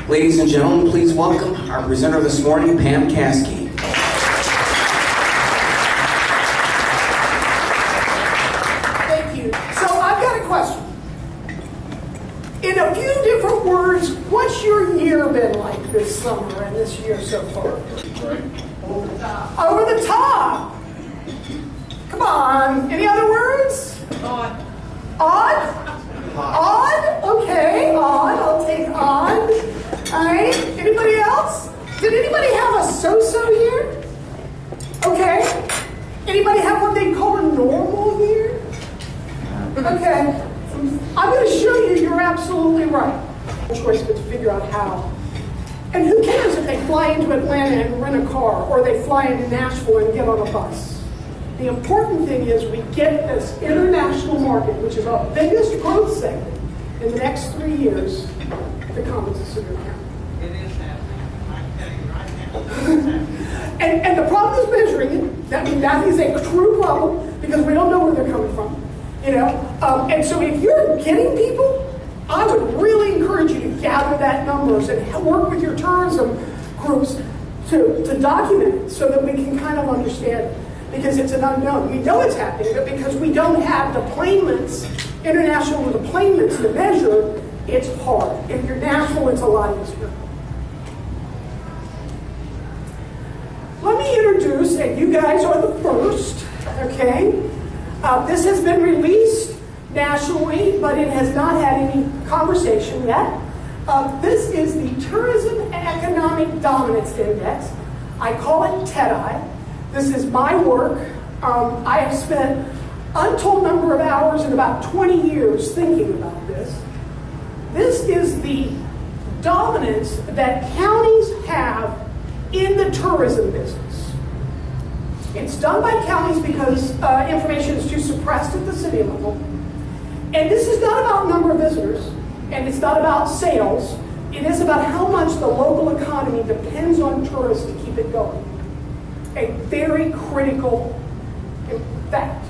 Ladies and gentlemen, please welcome our presenter this morning, Pam Caskie. Thank you. So I've got a question. In a few different words, what's your year been like this summer and this year so far? Over the top. Come on. Any other words? Odd. Odd? Odd? Okay, odd. I'll take odd. All right. Anybody else? Did anybody have a so-so year? Okay. Anybody have what they call a normal year? Okay. I'm going to show you you're absolutely right. No choice but to figure out how. And who cares if they fly into Atlanta and rent a car, or they fly into Nashville and get on a bus? The important thing is we get this international market, which is our biggest growth segment in the next 3 years, to come into Sevier County. It is happening. I can tell you right now. It is happening. And the problem is measuring it. That is a true problem because we don't know where they're coming from. And so if you're getting people, I would really encourage you to gather that numbers and work with your tourism groups to document it so that we can kind of understand it. Because it's an unknown. We know it's happening, but because we don't have the planements, international with the planements to measure, it's hard. If you're national, it's a lot easier. Let me introduce, and you guys are the first, okay? This has been released nationally, but it has not had any conversation yet. This is the Tourism Economic Dominance Index. I call it TEDI. This is my work. I have spent untold number of hours and about 20 years thinking about this. This is the dominance that counties have in the tourism business. It's done by counties because information is too suppressed at the city level. And this is not about number of visitors, and it's not about sales. It is about how much the local economy depends on tourists to keep it going. A very critical fact,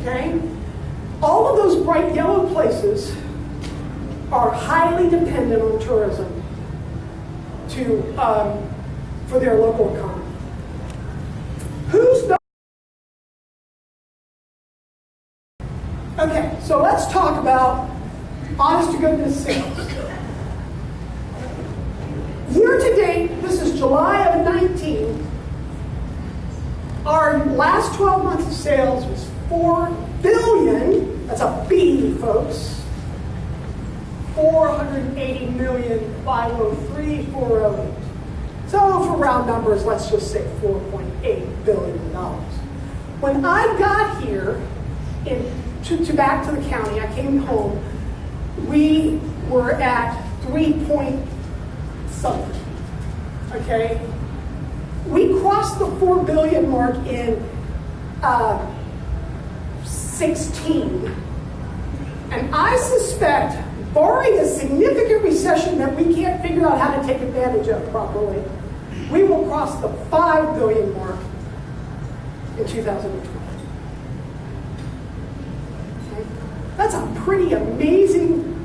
okay? All of those bright yellow places are highly dependent on tourism for their local economy. Who's not? Okay, so let's talk about honest to goodness sales. Year to date, this is July of 19. Our last 12 months of sales was $4 billion. That's a B, folks. 480,503,408. So for round numbers, let's just say $4.8 billion. When I got here back to the county, I came home, we were at 3 point something. Okay? We crossed the 4 billion mark in 16. And I suspect, barring a significant recession that we can't figure out how to take advantage of properly, we will cross the 5 billion mark in 2020. Okay? That's a pretty amazing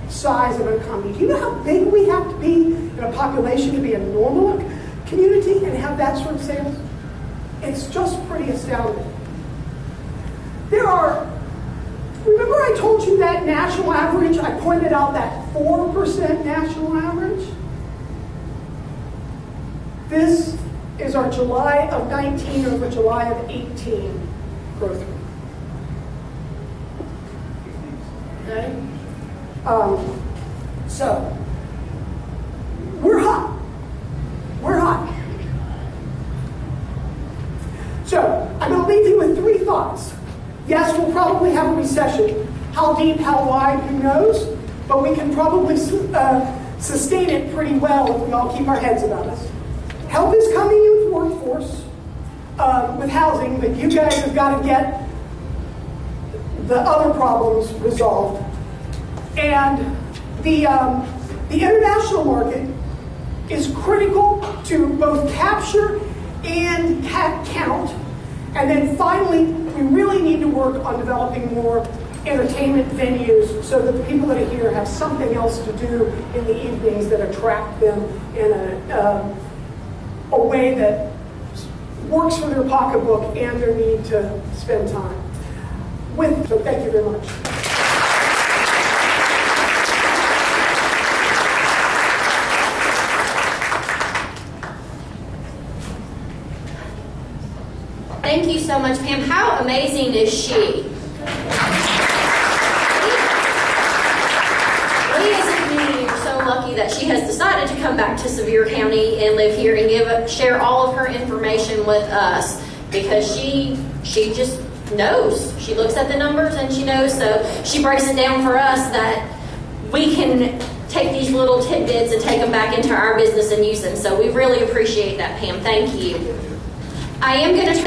size of an economy. Do you know how big we have to be in a population to be a normal community and have that sort of sales? It's just pretty astounding. Remember I told you that national average? I pointed out that 4% national average. This is our July of 19 over July of 18 growth rate. Okay? So, we're hot. We're hot. So, I'm going to leave you with 3 thoughts. Yes, we'll probably have a recession. How deep, how wide, who knows? But we can probably sustain it pretty well if we all keep our heads about us. Help is coming in with workforce, with housing, but you guys have got to get the other problems resolved. And the international market is critical to both capture and count. And then finally, we really need to work on developing more entertainment venues so that the people that are here have something else to do in the evenings that attract them in a way that works for their pocketbook and their need to spend time. So thank you very much. Thank you so much, Pam. How amazing is she? We as a community are so lucky that she has decided to come back to Sevier County and live here and share all of her information with us, because she just knows. She looks at the numbers and she knows, so she breaks it down for us that we can take these little tidbits and take them back into our business and use them. So we really appreciate that, Pam. Thank you. I am going to